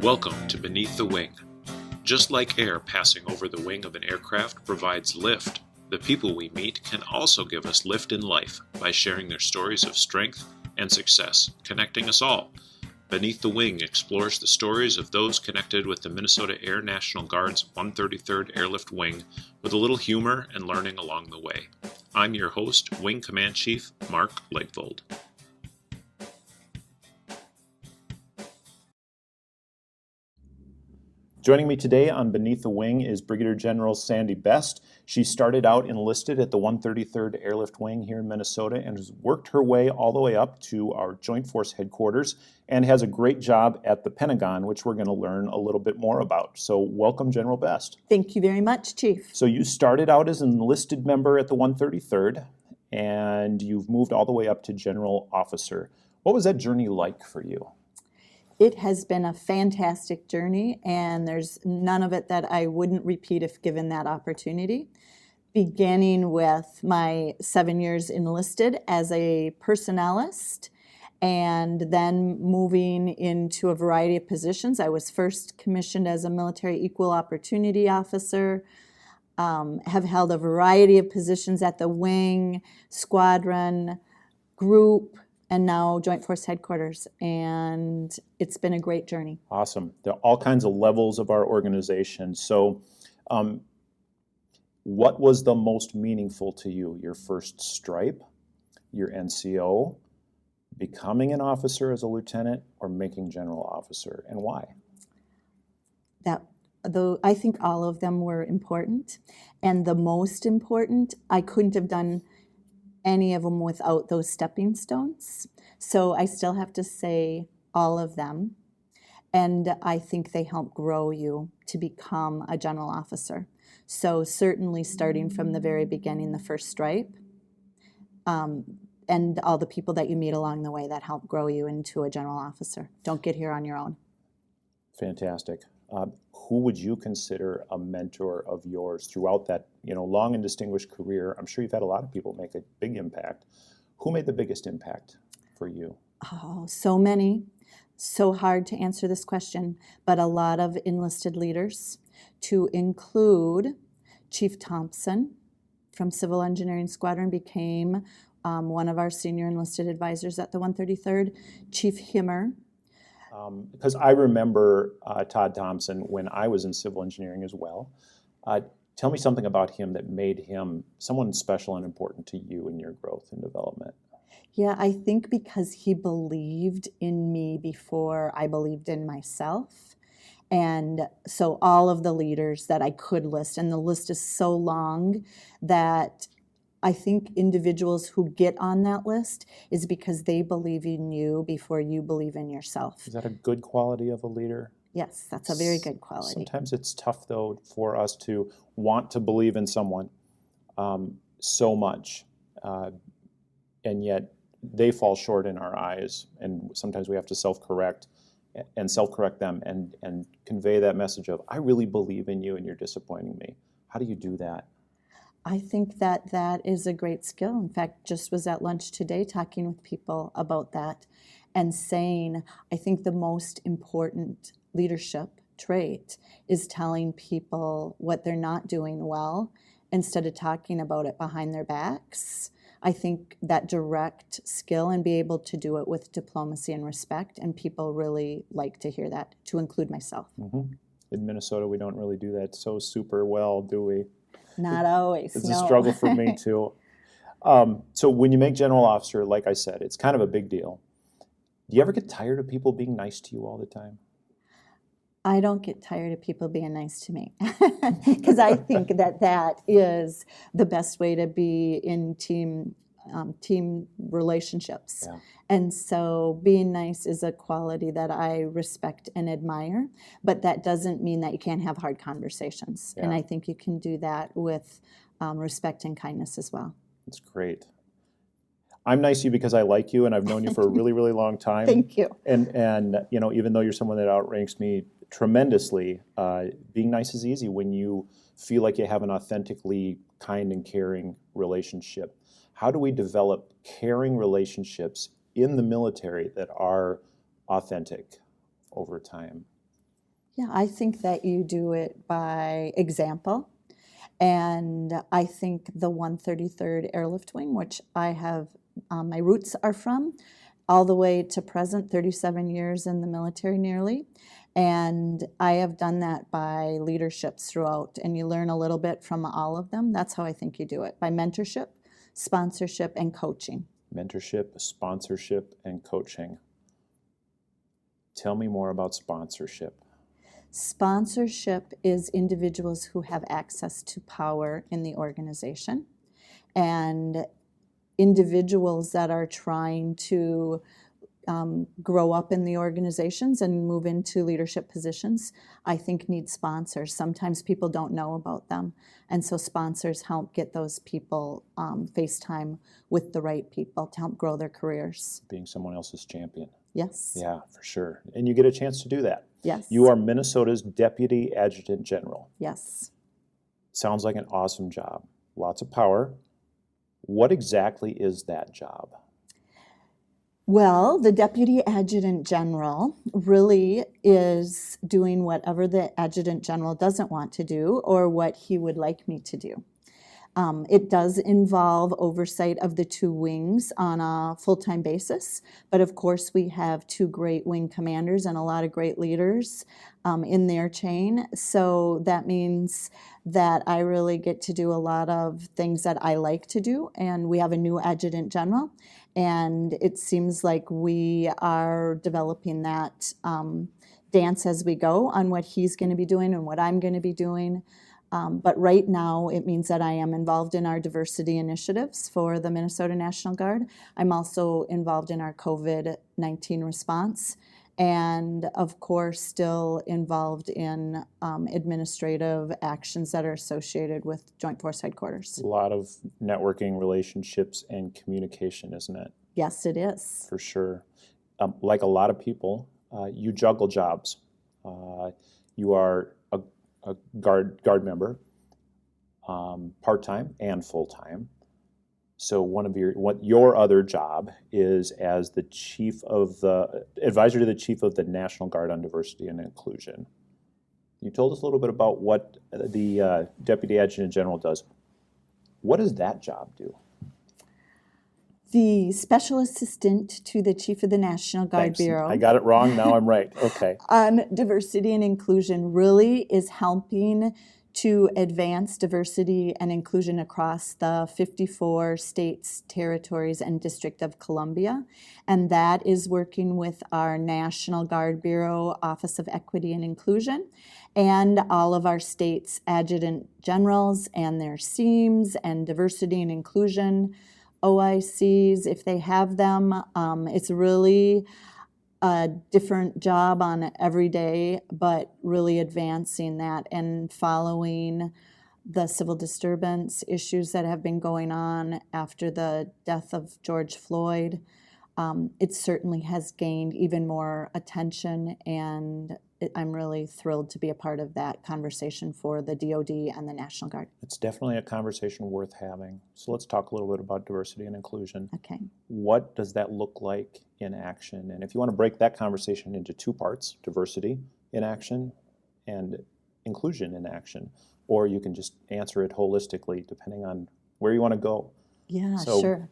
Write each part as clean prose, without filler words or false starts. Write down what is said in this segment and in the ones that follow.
Welcome to Beneath the Wing. Just like air passing over the wing of an aircraft provides lift, the people we meet can also give us lift in life by sharing their stories of strength and success, connecting us all. Beneath the Wing explores the stories of those connected with the Minnesota Air National Guard's 133rd Airlift Wing with a little humor and learning along the way. I'm your host, Wing Command Chief Mark Legvold. Joining me today on Beneath the Wing is Brigadier General Sandy Best. She started out enlisted at the 133rd Airlift Wing here in Minnesota and has worked her way all the way up to our Joint Force headquarters and has a great job at the Pentagon, which we're going to learn a little bit more about. So welcome, General Best. Thank you very much, Chief. So you started out as an enlisted member at the 133rd, and you've moved all the way up to General Officer. What was that journey like for you? It has been a fantastic journey, and there's none of it that I wouldn't repeat if given that opportunity. Beginning with my 7 years enlisted as a personnelist, and then moving into a variety of positions. I was first commissioned as a military equal opportunity officer, have held a variety of positions at the wing, squadron, group, and now Joint Force Headquarters, and it's been a great journey. Awesome. There are all kinds of levels of our organization. So what was the most meaningful to you? Your first stripe, your NCO, becoming an officer as a lieutenant, or making general officer, and why? I think all of them were important, and the most important, I couldn't have done any of them without those stepping stones. So I still have to say all of them. And I think they help grow you to become a general officer. So certainly starting from the very beginning, the first stripe, and all the people that you meet along the way that help grow you into a general officer. Don't get here on your own. Fantastic. Who would you consider a mentor of yours throughout that long and distinguished career? I'm sure you've had a lot of people make a big impact. Who made the biggest impact for you? Oh, so many. So hard to answer this question, but a lot of enlisted leaders, to include Chief Thompson from Civil Engineering Squadron, became one of our senior enlisted advisors at the 133rd. Chief Himmer. Because I remember Todd Thompson when I was in civil engineering as well. Tell me something about him that made him someone special and important to you in your growth and development. Yeah, I think because he believed in me before I believed in myself. And so all of the leaders that I could list, and the list is so long that I think individuals who get on that list is because they believe in you before you believe in yourself. Is that a good quality of a leader? Yes, that's a very good quality. Sometimes it's tough, though, for us to want to believe in someone so much, and yet they fall short in our eyes, and sometimes we have to self-correct them and convey that message of, I really believe in you and you're disappointing me. How do you do that? I think that is a great skill. In fact, just was at lunch today talking with people about that and saying, I think the most important leadership trait is telling people what they're not doing well instead of talking about it behind their backs. I think that direct skill and be able to do it with diplomacy and respect, and people really like to hear that, to include myself. Mm-hmm. In Minnesota, we don't really do that so super well, do we? Not always. It's a struggle for me, too. So when you make general officer, like I said, it's kind of a big deal. Do you ever get tired of people being nice to you all the time? I don't get tired of people being nice to me because I think that is the best way to be in team relationships. Yeah. And so being nice is a quality that I respect and admire, but that doesn't mean that you can't have hard conversations. Yeah. And I think you can do that with respect and kindness as well. That's great. I'm nice to you because I like you, and I've known you for a really, really long time. Thank you. And even though you're someone that outranks me tremendously, being nice is easy when you feel like you have an authentically kind and caring relationship. How do we develop caring relationships in the military that are authentic over time? Yeah, I think that you do it by example. And I think the 133rd Airlift Wing, which I have my roots are from, all the way to present, 37 years in the military nearly. And I have done that by leaderships throughout, and you learn a little bit from all of them. That's how I think you do it, by mentorship, sponsorship, and coaching. Mentorship, sponsorship, and coaching. Tell me more about sponsorship. Sponsorship is individuals who have access to power in the organization, and individuals that are trying to grow up in the organizations and move into leadership positions, I think need sponsors. Sometimes people don't know about them, and so sponsors help get those people face time with the right people to help grow their careers. Being someone else's champion. Yes. Yeah, for sure. And you get a chance to do that. Yes. You are Minnesota's Deputy Adjutant General. Yes. Sounds like an awesome job. Lots of power. What exactly is that job? Well, the Deputy Adjutant General really is doing whatever the Adjutant General doesn't want to do or what he would like me to do. It does involve oversight of the two wings on a full-time basis, but of course we have two great wing commanders and a lot of great leaders in their chain. So that means that I really get to do a lot of things that I like to do, and we have a new Adjutant General, and it seems like we are developing that dance as we go on what he's going to be doing and what I'm going to be doing. But right now, it means that I am involved in our diversity initiatives for the Minnesota National Guard. I'm also involved in our COVID-19 response, and of course, still involved in administrative actions that are associated with Joint Force Headquarters. A lot of networking, relationships, and communication, isn't it? Yes, it is. For sure. Like a lot of people, you juggle jobs. You are a guard member, part-time and full-time. So what your other job is as the advisor to the Chief of the National Guard on Diversity and Inclusion. You told us a little bit about what the Deputy Adjutant General does. What does that job do? The Special Assistant to the Chief of the National Guard Thanks. Bureau. I got it wrong, now I'm right. Okay. On diversity and inclusion really is helping to advance diversity and inclusion across the 54 states, territories, and District of Columbia. And that is working with our National Guard Bureau Office of Equity and Inclusion and all of our states' adjutant generals and their SEAMs and diversity and inclusion OICs, if they have them. It's really a different job on every day, but really advancing that and following the civil disturbance issues that have been going on after the death of George Floyd. It certainly has gained even more attention, and I'm really thrilled to be a part of that conversation for the DoD and the National Guard. It's definitely a conversation worth having. So let's talk a little bit about diversity and inclusion. Okay. What does that look like in action? And if you want to break that conversation into two parts, diversity in action and inclusion in action, or you can just answer it holistically depending on where you want to go. Yeah, sure.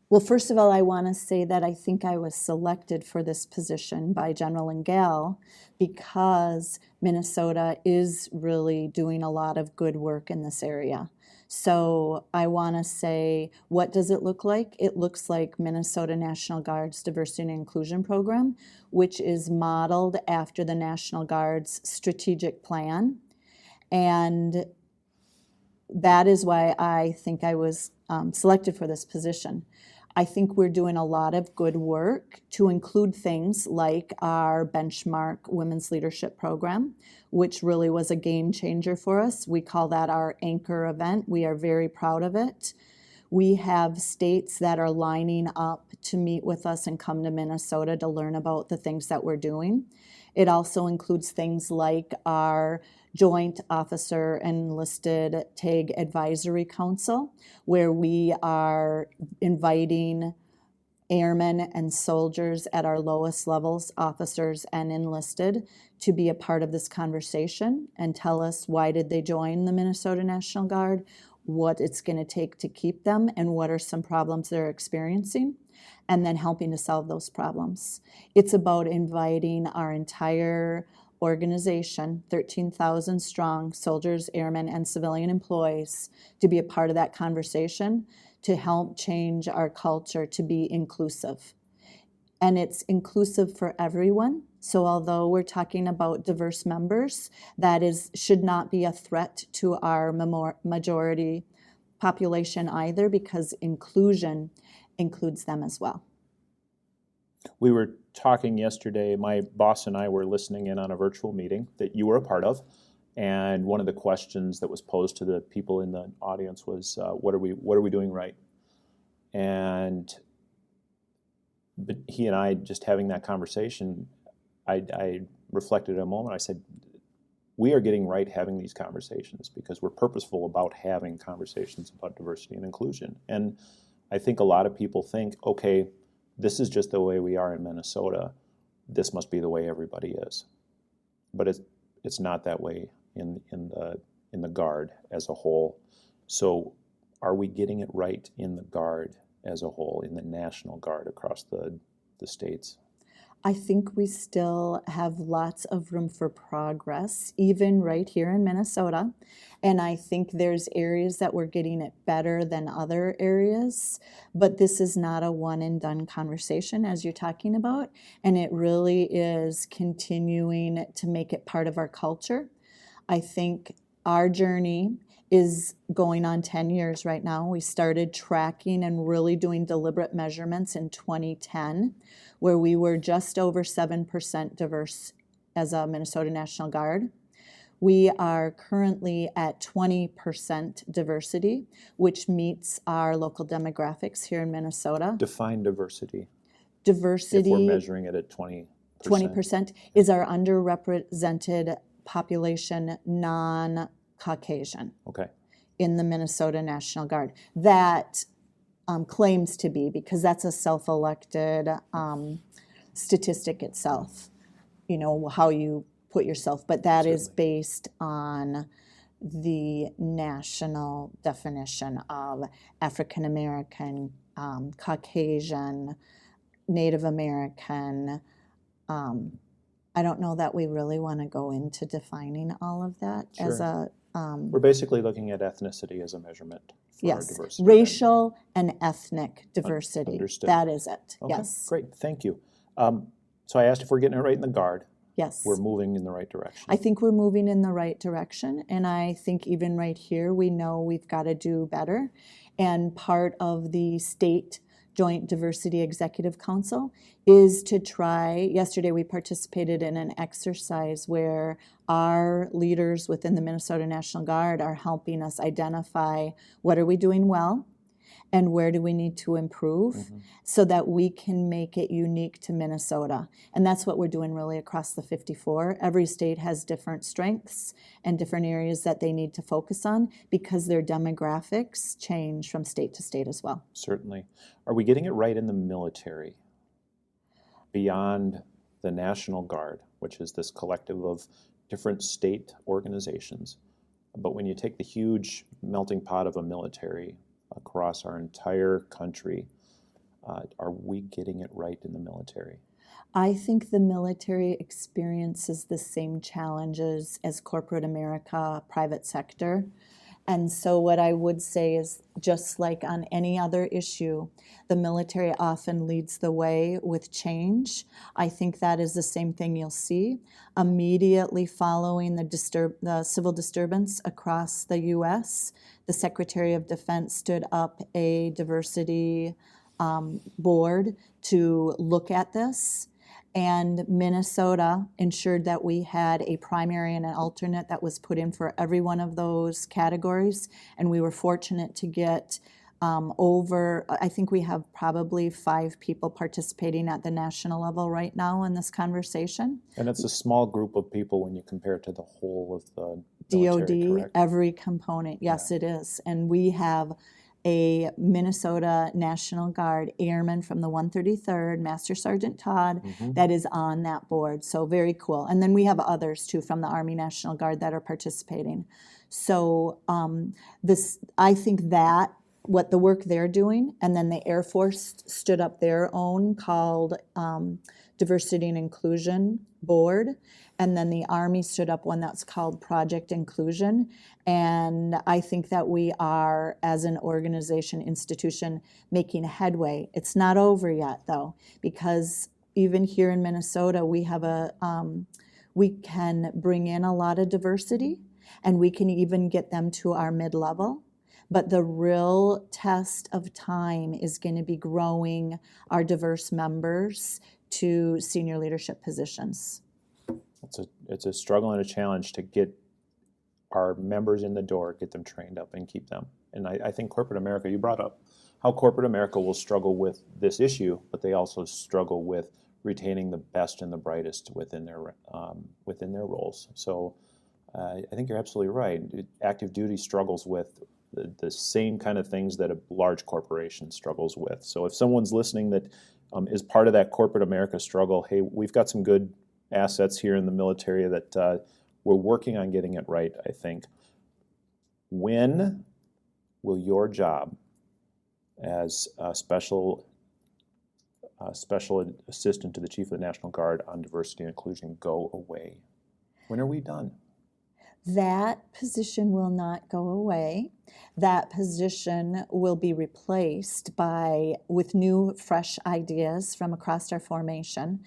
Well, first of all, I want to say that I think I was selected for this position by General and Gal because Minnesota is really doing a lot of good work in this area. So I want to say, what does it look like? It looks like Minnesota National Guard's Diversity and Inclusion Program, which is modeled after the National Guard's strategic plan. And that is why I think I was selected for this position. I think we're doing a lot of good work to include things like our benchmark women's leadership program, which really was a game changer for us. We call that our anchor event. We are very proud of it. We have states that are lining up to meet with us and come to Minnesota to learn about the things that we're doing. It also includes things like our Joint Officer Enlisted TAG Advisory Council, where we are inviting airmen and soldiers at our lowest levels, officers and enlisted, to be a part of this conversation and tell us why did they join the Minnesota National Guard, what it's going to take to keep them, and what are some problems they're experiencing, and then helping to solve those problems. It's about inviting our entire organization, 13,000 strong soldiers, airmen, and civilian employees, to be a part of that conversation to help change our culture to be inclusive. And it's inclusive for everyone. So although we're talking about diverse members, that should not be a threat to our majority population either, because inclusion includes them as well. We were talking yesterday, my boss and I were listening in on a virtual meeting that you were a part of, and one of the questions that was posed to the people in the audience was, what are we doing right? But he and I, just having that conversation, I reflected a moment. I said, we are getting right having these conversations because we're purposeful about having conversations about diversity and inclusion. And I think a lot of people think, okay, this is just the way we are in Minnesota. This must be the way everybody is. But it's not that way in the Guard as a whole. So are we getting it right in the Guard as a whole, in the National Guard across the states? I think we still have lots of room for progress, even right here in Minnesota. And I think there's areas that we're getting it better than other areas. But this is not a one and done conversation, as you're talking about. And it really is continuing to make it part of our culture. I think our journey is going on 10 years right now. We started tracking and really doing deliberate measurements in 2010, where we were just over 7% diverse as a Minnesota National Guard. We are currently at 20% diversity, which meets our local demographics here in Minnesota. Define diversity. Diversity, if we're measuring it at 20%. 20% is our underrepresented population, non-Caucasian, okay, in the Minnesota National Guard. That claims to be, because that's a self-elected statistic itself, you know, how you put yourself, but that Certainly. is based on the national definition of African American, Caucasian, Native American. I don't know that we really want to go into defining all of that. Sure. As a We're basically looking at ethnicity as a measurement for our yes, diversity. racial and ethnic diversity. Understood. That is it. Okay, Yes. great, thank you. So I asked if we're getting it right in the Guard. Yes. We're moving in the right direction. I think we're moving in the right direction, and I think even right here we know we've got to do better. And part of the state Joint Diversity Executive Council is to try, yesterday we participated in an exercise where our leaders within the Minnesota National Guard are helping us identify what are we doing well and where do we need to improve so that we can make it unique to Minnesota. And that's what we're doing really across the 54. Every state has different strengths and different areas that they need to focus on because their demographics change from state to state as well. Certainly. Are we getting it right in the military? Beyond the National Guard, which is this collective of different state organizations. But when you take the huge melting pot of a military across our entire country, are we getting it right in the military? I think the military experiences the same challenges as corporate America, private sector. And so what I would say is, just like on any other issue, the military often leads the way with change. I think that is the same thing you'll see. Immediately following the civil disturbance across the U.S., the Secretary of Defense stood up a diversity board to look at this. And Minnesota ensured that we had a primary and an alternate that was put in for every one of those categories. And we were fortunate to get I think we have probably 5 people participating at the national level right now in this conversation. And it's a small group of people when you compare it to the whole of the military, DOD, correct? every component, yes, it is. And we have a Minnesota National Guard airman from the 133rd, Master Sgt. Todd, that is on that board. So very cool. And then we have others too from the Army National Guard that are participating. So I think that what the work they're doing, and then the Air Force stood up their own called Diversity and Inclusion Board, and then the Army stood up one that's called Project Inclusion. And I think that we are, as an organization, institution, making headway. It's not over yet, though, because even here in Minnesota, we have we can bring in a lot of diversity, and we can even get them to our mid-level. But the real test of time is going to be growing our diverse members to senior leadership positions. It's a struggle and a challenge to get our members in the door, get them trained up, and keep them. And I think corporate America, you brought up how corporate America will struggle with this issue, but they also struggle with retaining the best and the brightest within their roles. So I think you're absolutely right. Active duty struggles with the same kind of things that a large corporation struggles with. So if someone's listening that is part of that corporate America struggle, hey, we've got some good assets here in the military that we're working on getting it right, I think. When will your job as a special assistant to the Chief of the National Guard on diversity and inclusion go away? When are we done? That position will not go away. That position will be replaced with new, fresh ideas from across our formation.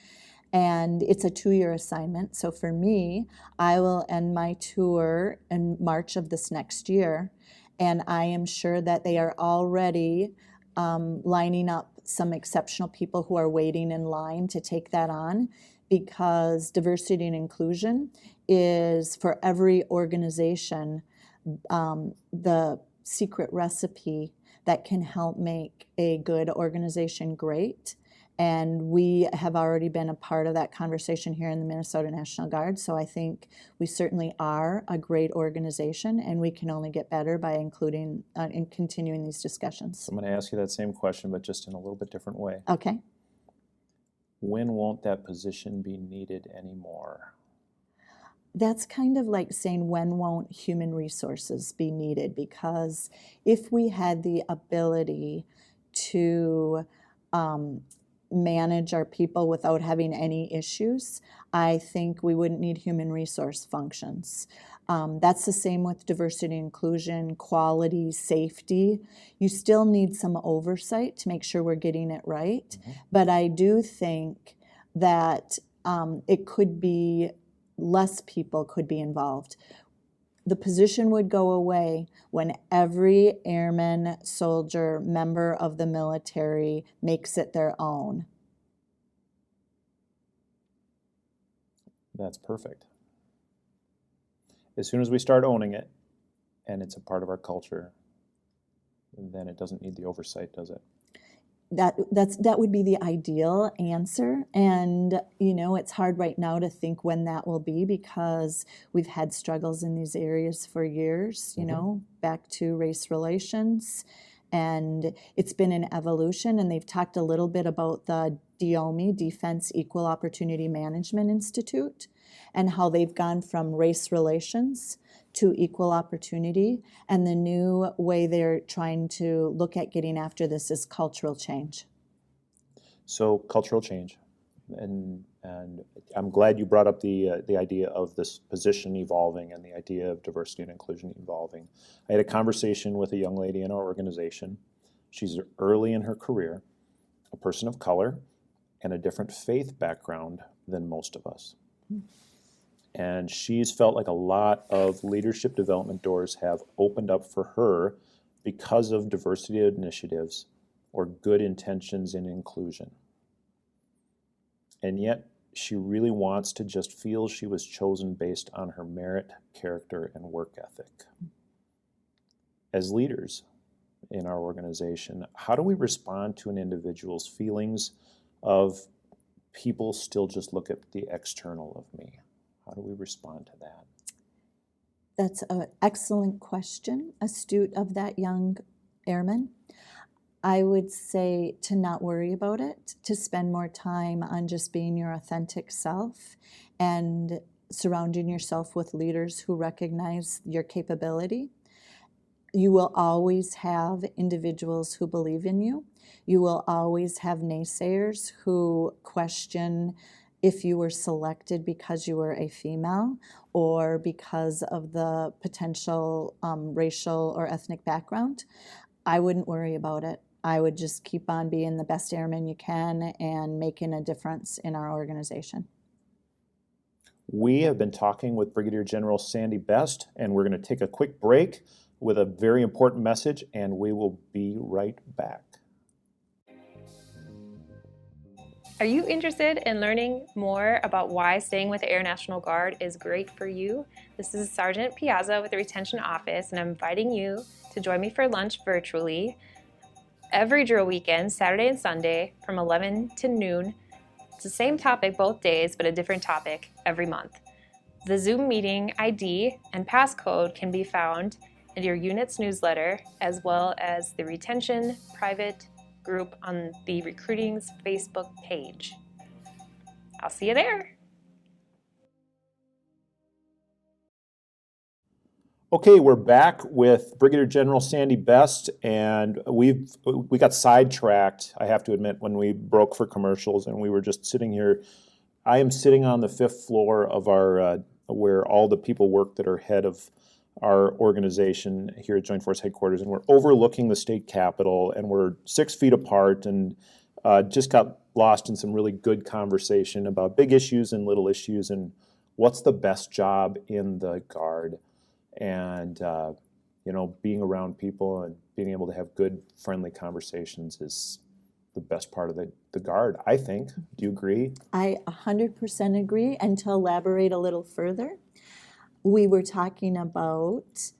And it's a 2-year assignment. So for me, I will end my tour in March of this next year. And I am sure that they are already lining up some exceptional people who are waiting in line to take that on, because diversity and inclusion is, for every organization, the secret recipe that can help make a good organization great. And we have already been a part of that conversation here in the Minnesota National Guard. So I think we certainly are a great organization, and we can only get better by including and continuing these discussions. So I'm going to ask you that same question, but just in a little bit different way. Okay. When won't that position be needed anymore? That's kind of like saying, when won't human resources be needed? Because if we had the ability to manage our people without having any issues, I think we wouldn't need human resource functions. That's the same with diversity and inclusion, quality, safety. You still need some oversight to make sure we're getting it right. Mm-hmm. But I do think that it could be less people could be involved. The position would go away when every airman, soldier, member of the military makes it their own. That's perfect. As soon as we start owning it, and it's a part of our culture, then it doesn't need the oversight, does it? That would be the ideal answer. And, it's hard right now to think when that will be, because we've had struggles in these areas for years, back to race relations. And it's been an evolution. And they've talked a little bit about the DOMI, Defense Equal Opportunity Management Institute, and how they've gone from race relations to equal opportunity. And the new way they're trying to look at getting after this is cultural change. So cultural change. And I'm glad you brought up the idea of this position evolving and the idea of diversity and inclusion evolving. I had a conversation with a young lady in our organization. She's early in her career, a person of color, and a different faith background than most of us. And she's felt like a lot of leadership development doors have opened up for her because of diversity initiatives or good intentions in inclusion. And yet she really wants to just feel she was chosen based on her merit, character, and work ethic. As leaders in our organization, how do we respond to an individual's feelings of people still just look at the external of me? How do we respond to that? That's an excellent question, astute of that young airmen. I would say to not worry about it, to spend more time on just being your authentic self and surrounding yourself with leaders who recognize your capability. You will always have individuals who believe in you. You will always have naysayers who question if you were selected because you were a female or because of the potential racial or ethnic background. I wouldn't worry about it. I would just keep on being the best airman you can and making a difference in our organization. We have been talking with Brigadier General Sandy Best, and we're going to take a quick break with a very important message, and we will be right back. Are you interested in learning more about why staying with the Air National Guard is great for you? This is Sergeant Piazza with the Retention Office, and I'm inviting you to join me for lunch virtually every drill weekend, Saturday and Sunday, from 11 to noon. It's the same topic both days, but a different topic every month. The Zoom meeting ID and passcode can be found in your unit's newsletter, as well as the Retention private group on the Recruiting's Facebook page. I'll see you there. Okay, we're back with Brigadier General Sandy Best, and we got sidetracked, I have to admit, when we broke for commercials, and we were just sitting here. I am sitting on the 5th floor of our where all the people work that are head of our organization here at Joint Force Headquarters, and we're overlooking the state capitol, and we're 6 feet apart, and just got lost in some really good conversation about big issues and little issues, and what's the best job in the Guard. And, being around people and being able to have good, friendly conversations is the best part of the Guard, I think. Do you agree? I 100% agree. And to elaborate a little further, we were talking about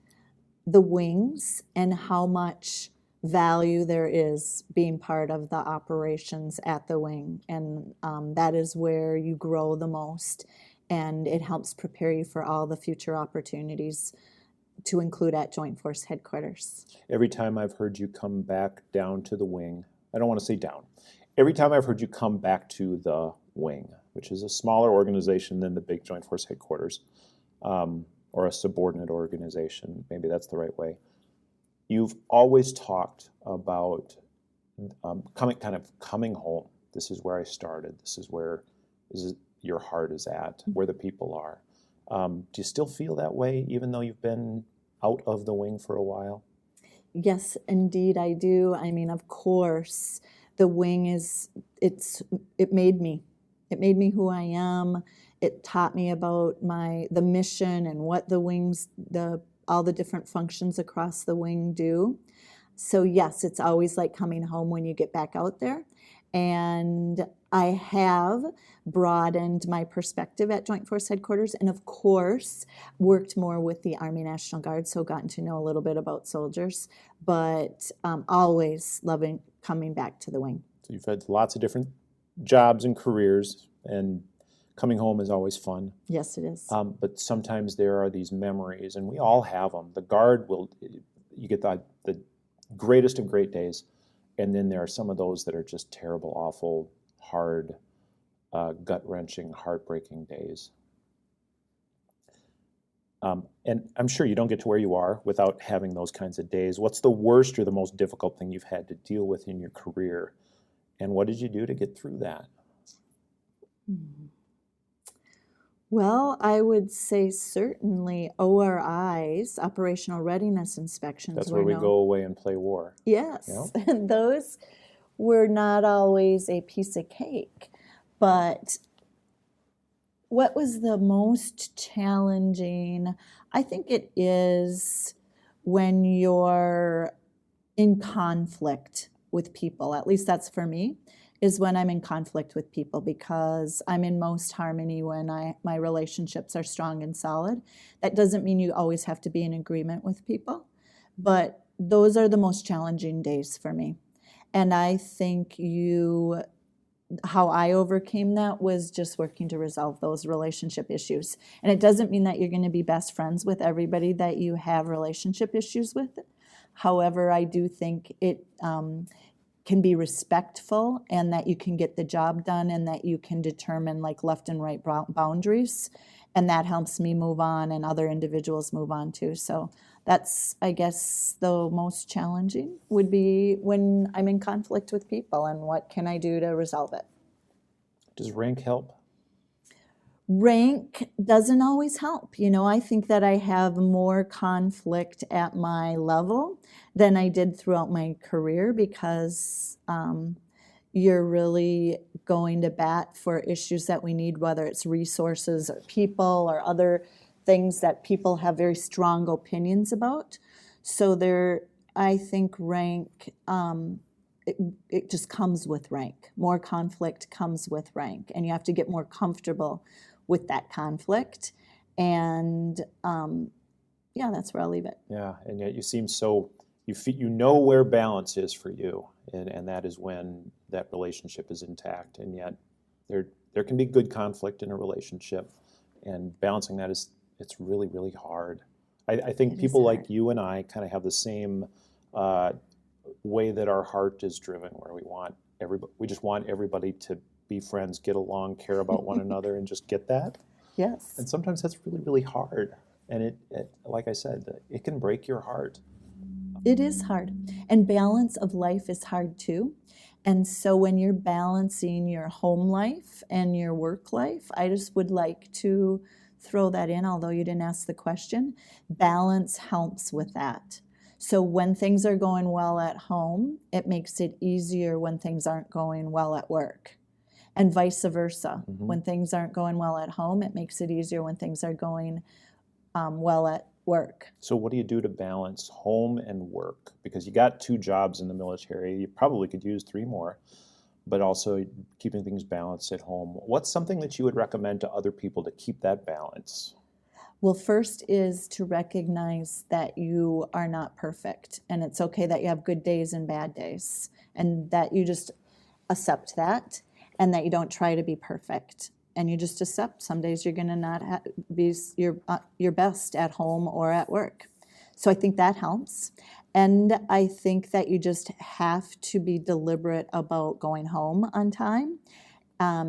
the wings and how much value there is being part of the operations at the wing. And that is where you grow the most. And it helps prepare you for all the future opportunities to include at Joint Force Headquarters. Every time I've heard you come back down to the wing, I don't want to say down, every time I've heard you come back to the wing, which is a smaller organization than the big Joint Force Headquarters, or a subordinate organization, maybe that's the right way, you've always talked about coming home. This is where I started. This is where your heart is at, where the people are. Do you still feel that way, even though you've been out of the wing for a while? Yes, indeed, I do. I mean, of course, the wing it made me. It made me who I am. It taught me about the mission and what the wings, all the different functions across the wing do. So yes, it's always like coming home when you get back out there. And I have broadened my perspective at Joint Force Headquarters, and of course worked more with the Army National Guard, so gotten to know a little bit about soldiers, but always loving coming back to the wing. So you've had lots of different jobs and careers, and coming home is always fun. Yes, it is. But sometimes there are these memories, and we all have them. The Guard you get the greatest of great days, and then there are some of those that are just terrible, awful, hard, gut-wrenching, heartbreaking days. And I'm sure you don't get to where you are without having those kinds of days. What's the worst or the most difficult thing you've had to deal with in your career? And what did you do to get through that? Well, I would say certainly ORIs, Operational Readiness Inspections. That's where we go away and play war. Yes, Yep. and those were not always a piece of cake. But what was the most challenging? I think it is when you're in conflict with people. At least that's for me, is when I'm in conflict with people, because I'm in most harmony when my relationships are strong and solid. That doesn't mean you always have to be in agreement with people, but those are the most challenging days for me. And I think how I overcame that was just working to resolve those relationship issues. And it doesn't mean that you're going to be best friends with everybody that you have relationship issues with, However, I do think it can be respectful, and that you can get the job done, and that you can determine like left and right boundaries, and that helps me move on and other individuals move on too. So that's, I guess, the most challenging would be when I'm in conflict with people, and what can I do to resolve it. Does rank help? Rank doesn't always help. You know, I think that I have more conflict at my level than I did throughout my career, because you're really going to bat for issues that we need, whether it's resources or people or other things that people have very strong opinions about. So I think rank, it just comes with rank. More conflict comes with rank, and you have to get more comfortable with that conflict. And yeah, that's where I'll leave it. Yeah, and yet you seem so, you know where balance is for you, and that is when that relationship is intact. And yet there can be good conflict in a relationship, and balancing that it's really, really hard. I think people like you and I kind of have the same way that our heart is driven, where we just want everybody to be friends, get along, care about one another, and just get that. Yes. And sometimes that's really, really hard. And it, like I said, it can break your heart. It is hard. And balance of life is hard too. And so when you're balancing your home life and your work life, I just would like to throw that in, although you didn't ask the question. Balance helps with that. So when things are going well at home, it makes it easier when things aren't going well at work. And vice versa. Mm-hmm. When things aren't going well at home, it makes it easier when things are going well at work. So what do you do to balance home and work? Because you got 2 jobs in the military. You probably could use 3 more, but also keeping things balanced at home. What's something that you would recommend to other people to keep that balance? Well, first is to recognize that you are not perfect, and it's okay that you have good days and bad days, and that you just accept that, and that you don't try to be perfect. And you just accept some days you're going to not be your best at home or at work. So I think that helps. And I think that you just have to be deliberate about going home on time,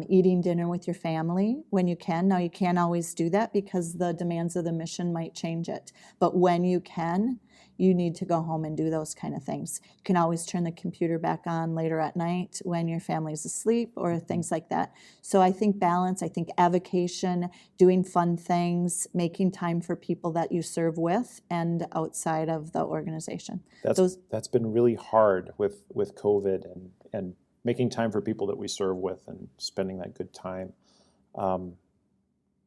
eating dinner with your family when you can. Now, you can't always do that because the demands of the mission might change it. But when you can, you need to go home and do those kind of things. You can always turn the computer back on later at night when your family's asleep or things like that. So I think balance, I think avocation, doing fun things, making time for people that you serve with and outside of the organization. That's been really hard with COVID and making time for people that we serve with and spending that good time. I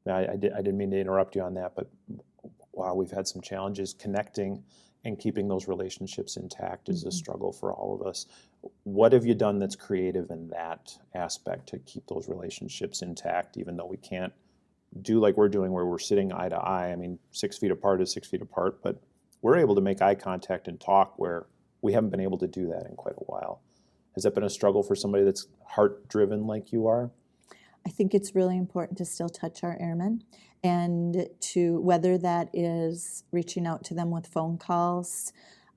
didn't mean to interrupt you on that, but wow, we've had some challenges connecting, and keeping those relationships intact is a struggle for all of us. What have you done that's creative in that aspect to keep those relationships intact, even though we can't do like we're doing where we're sitting eye to eye? I mean, 6 feet apart is 6 feet apart, but we're able to make eye contact and talk where we haven't been able to do that in quite a while. Has that been a struggle for somebody that's heart-driven like you are? I think it's really important to still touch our airmen, and to, whether that is reaching out to them with phone calls,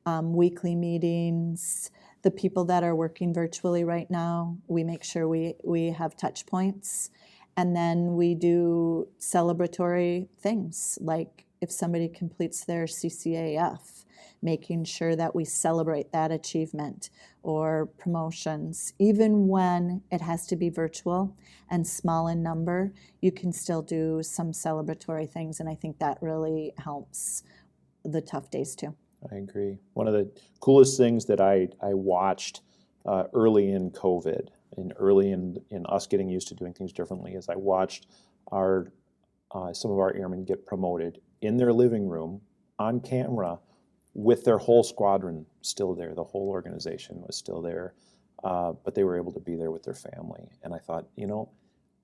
weekly meetings, the people that are working virtually right now, we make sure we have touch points. And then we do celebratory things, like if somebody completes their CCAF, making sure that we celebrate that achievement, or promotions. Even when it has to be virtual and small in number, you can still do some celebratory things, and I think that really helps the tough days too. I agree. One of the coolest things that I watched early in COVID and early in us getting used to doing things differently is I watched some of our airmen get promoted in their living room on camera with their whole squadron still there. The whole organization was still there, but they were able to be there with their family. And I thought,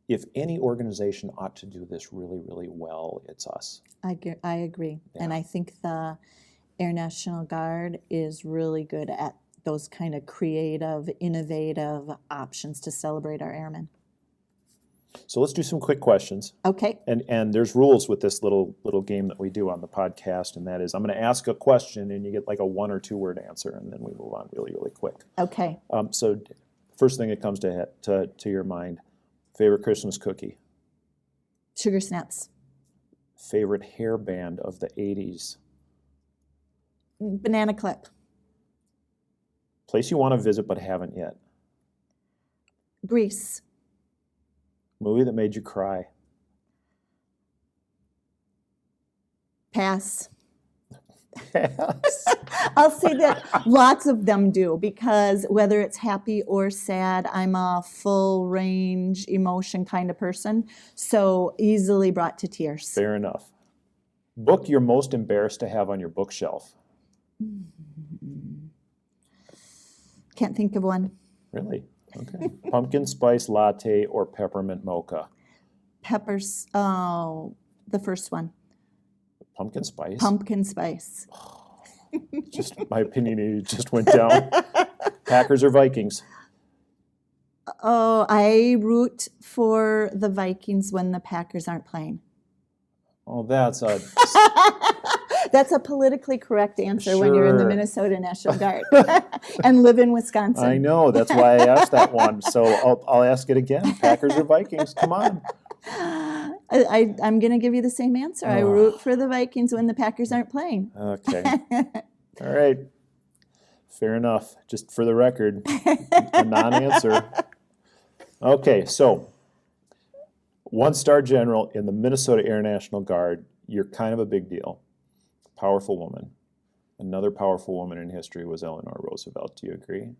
if any organization ought to do this really, really well, it's us. I agree. Yeah. And I think the Air National Guard is really good at those kind of creative, innovative options to celebrate our airmen. So let's do some quick questions. Okay. And there's rules with this little game that we do on the podcast, and that is I'm going to ask a question, and you get like a 1 or 2 word answer, and then we move on really, really quick. Okay. So first thing that comes to your mind, favorite Christmas cookie? Sugar snaps. Favorite hair band of the 80s? Banana clip. Place you want to visit but haven't yet? Grease. Movie that made you cry? Pass. Yes. I'll say that lots of them do, because whether it's happy or sad, I'm a full range emotion kind of person, so easily brought to tears. Fair enough. Book you're most embarrassed to have on your bookshelf? Can't think of one. Really? Okay. Pumpkin spice latte or peppermint mocha? Peppers. Oh, the first one. Pumpkin spice? Pumpkin spice. Just my opinion, it just went down. Packers or Vikings? Oh, I root for the Vikings when the Packers aren't playing. Oh, that's a... That's a politically correct answer when you're in the Sure. Minnesota National Guard and live in Wisconsin. I know. That's why I asked that one. So I'll ask it again. Packers or Vikings? Come on. I'm going to give you the same answer. I root for the Vikings when the Packers aren't playing. Okay. All right. Fair enough. Just for the record, a non-answer. Okay, so 1-star general in the Minnesota Air National Guard. You're kind of a big deal. Powerful woman. Another powerful woman in history was Eleanor Roosevelt. Do you agree?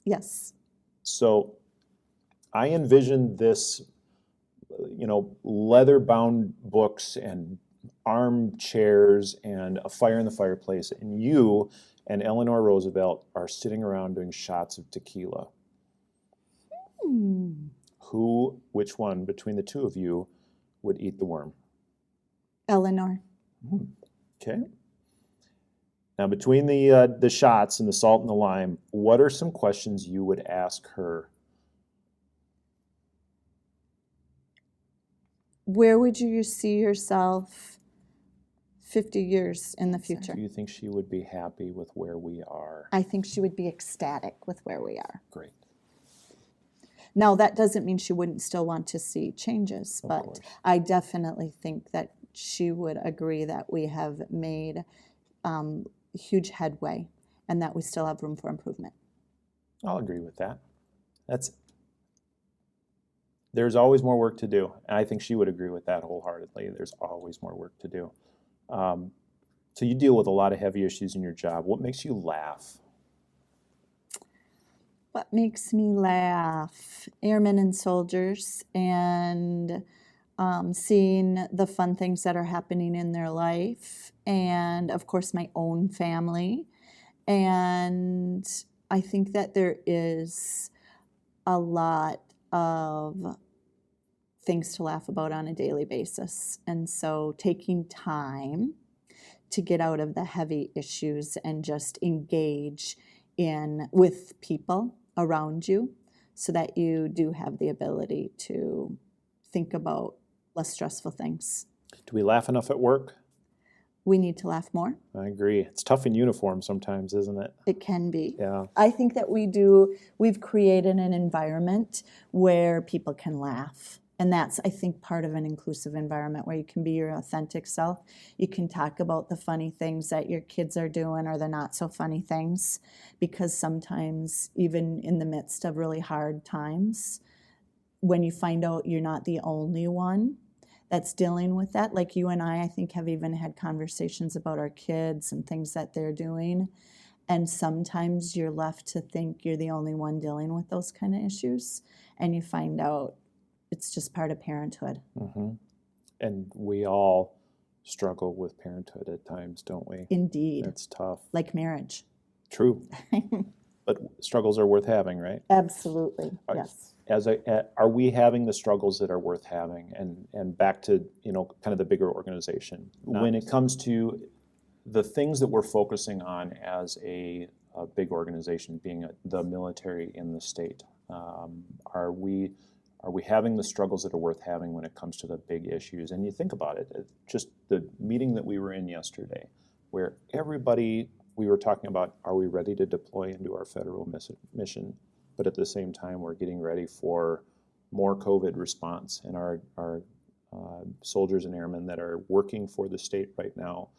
Yes. So I envisioned this, leather-bound books and armchairs and a fire in the fireplace, and you and Eleanor Roosevelt are sitting around doing shots of tequila. Which one between the two of you would eat the worm? Eleanor. Okay. Now, between the shots and the salt and the lime, what are some questions you would ask her? Where would you see yourself 50 years in the future? Do you think she would be happy with where we are? I think she would be ecstatic with where we are. Great. Now, that doesn't mean she wouldn't still want to see changes, but course. I definitely think that she would agree that we have made huge headway and that we still have room for improvement. I'll agree with that. There's always more work to do, and I think she would agree with that wholeheartedly. There's always more work to do. So you deal with a lot of heavy issues in your job. What makes you laugh? What makes me laugh? Airmen and soldiers, and seeing the fun things that are happening in their life, and of course my own family. And I think that there is a lot of things to laugh about on a daily basis. And so taking time to get out of the heavy issues and just engage with people around you so that you do have the ability to think about less stressful things. Do we laugh enough at work? We need to laugh more. I agree. It's tough in uniform sometimes, isn't it? It can be. Yeah. I think that we've created an environment where people can laugh. And that's, I think, part of an inclusive environment where you can be your authentic self. You can talk about the funny things that your kids are doing or the not so funny things, because sometimes, even in the midst of really hard times, when you find out you're not the only one that's dealing with that, like you and I think, have even had conversations about our kids and things that they're doing. And sometimes you're left to think you're the only one dealing with those kind of issues. And you find out it's just part of parenthood. Mm-hmm. And we all struggle with parenthood at times, don't we? Indeed. It's tough. Like marriage. True. But struggles are worth having, right? Absolutely, yes. Are we having the struggles that are worth having? And back to, kind of the bigger organization. When it comes to the things that we're focusing on as a big organization, being the military in the state, are Are we having the struggles that are worth having when it comes to the big issues? And you think about it, just the meeting that we were in yesterday, where we were talking about, are we ready to deploy into our federal mission? But at the same time, we're getting ready for more COVID response, and our soldiers and airmen that are working for the state right now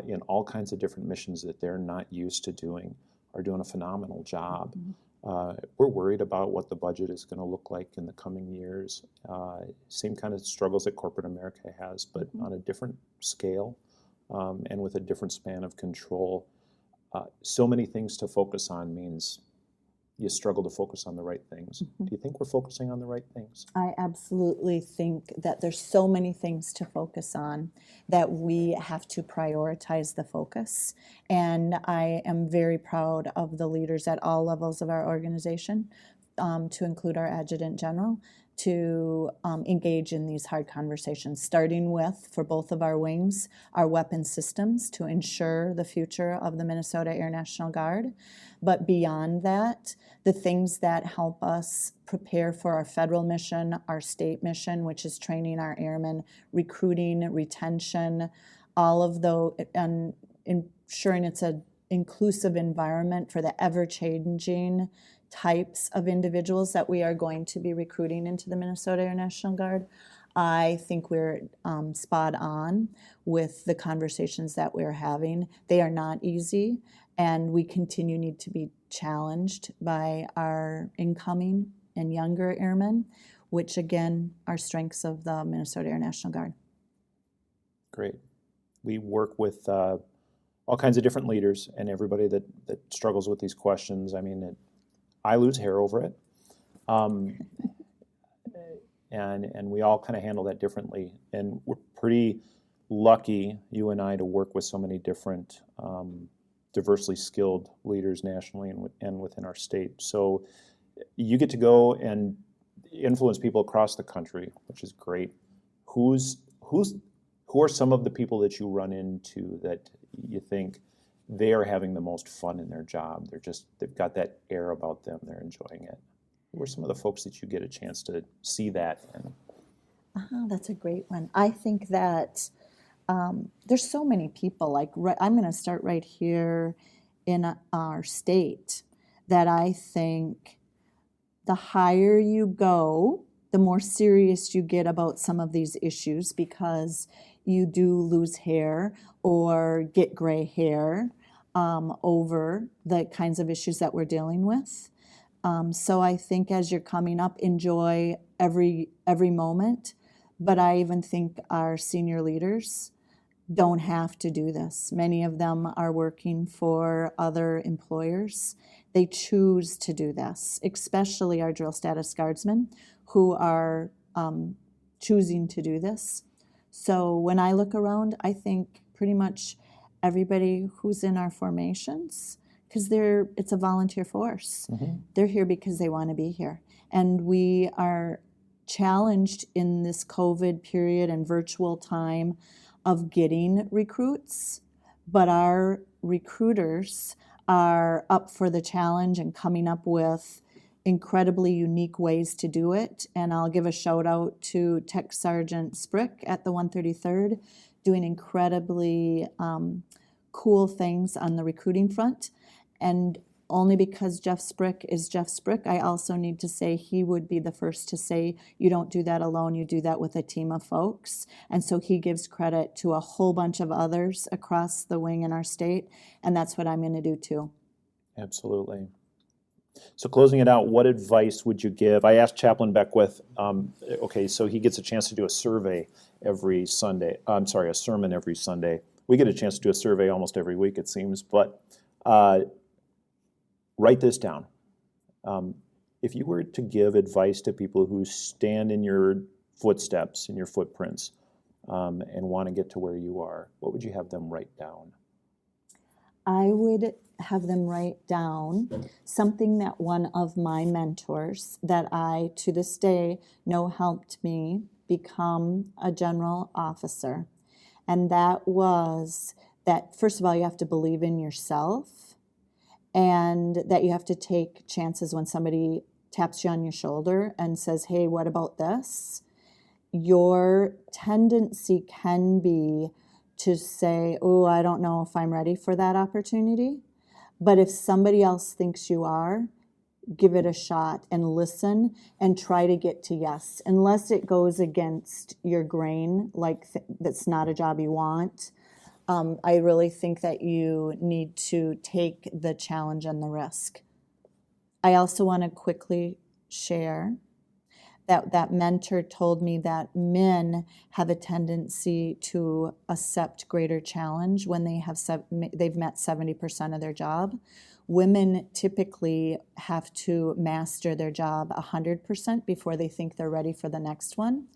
in all kinds of different missions that they're not used to doing are doing a phenomenal job. We're worried about what the budget is going to look like in the coming years. Same kind of struggles that corporate America has, but on a different scale and with a different span of control. So many things to focus on means you struggle to focus on the right things. Do you think we're focusing on the right things? I absolutely think that there's so many things to focus on that we have to prioritize the focus. And I am very proud of the leaders at all levels of our organization, to include our Adjutant General, to engage in these hard conversations, starting with, for both of our wings, our weapon systems to ensure the future of the Minnesota Air National Guard. But beyond that, the things that help us prepare for our federal mission, our state mission, which is training our airmen, recruiting, retention, all of those, and ensuring it's an inclusive environment for the ever-changing types of individuals that we are going to be recruiting into the Minnesota Air National Guard. I think we're spot on with the conversations that we're having. They are not easy, and we need to be challenged by our incoming and younger airmen, which again are strengths of the Minnesota Air National Guard. Great. We work with all kinds of different leaders and everybody that struggles with these questions. I mean, I lose hair over it. And we all kind of handle that differently. And we're pretty lucky, you and I, to work with so many different diversely skilled leaders nationally and within our state. So you get to go and influence people across the country, which is great. Who are some of the people that you run into that you think they are having the most fun in their job? They've got that air about them. They're enjoying it. Who are some of the folks that you get a chance to see that in? That's a great one. I think that there's so many people. I'm going to start right here in our state, that I think the higher you go, the more serious you get about some of these issues, because you do lose hair or get gray hair over the kinds of issues that we're dealing with. So I think as you're coming up, enjoy every moment. But I even think our senior leaders don't have to do this. Many of them are working for other employers. They choose to do this, especially our drill status guardsmen who are choosing to do this. So when I look around, I think pretty much everybody who's in our formations, because it's a volunteer force. They're here because they want to be here. And we are challenged in this COVID period and virtual time of getting recruits, but our recruiters are up for the challenge and coming up with incredibly unique ways to do it. And I'll give a shout out to Tech Sergeant Sprick at the 133rd, doing incredibly cool things on the recruiting front. And only because Jeff Sprick is Jeff Sprick, I also need to say he would be the first to say, you don't do that alone, you do that with a team of folks. And so he gives credit to a whole bunch of others across the wing in our state, and that's what I'm going to do too. Absolutely. So closing it out, what advice would you give? I asked Chaplain Beckwith, so he gets a chance to do a survey every Sunday. A sermon every Sunday. We get a chance to do a survey almost every week, it seems, but write this down. If you were to give advice to people who stand in your footsteps, in your footprints, and want to get to where you are, what would you have them write down? I would have them write down something that one of my mentors that I, to this day, know helped me become a general officer. And that was that, first of all, you have to believe in yourself, and that you have to take chances when somebody taps you on your shoulder and says, hey, what about this? Your tendency can be to say, oh, I don't know if I'm ready for that opportunity. But if somebody else thinks you are, give it a shot and listen and try to get to yes. Unless it goes against your grain, like that's not a job you want, I really think that you need to take the challenge and the risk. I also want to quickly share that mentor told me that men have a tendency to accept greater challenge when they've met 70% of their job. Women typically have to master their job 100% before they think they're ready for the next one.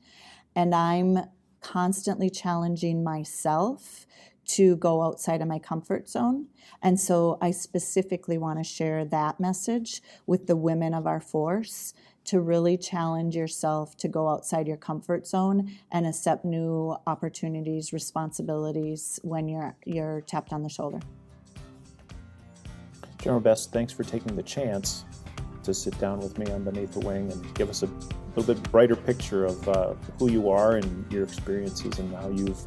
And I'm constantly challenging myself to go outside of my comfort zone. And so I specifically want to share that message with the women of our force, to really challenge yourself to go outside your comfort zone and accept new opportunities, responsibilities when you're tapped on the shoulder. General Best, thanks for taking the chance to sit down with me on Beneath the Wing and give us a little bit brighter picture of who you are and your experiences and how you've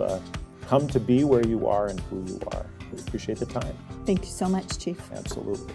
come to be where you are and who you are. We appreciate the time. Thank you so much, Chief. Absolutely.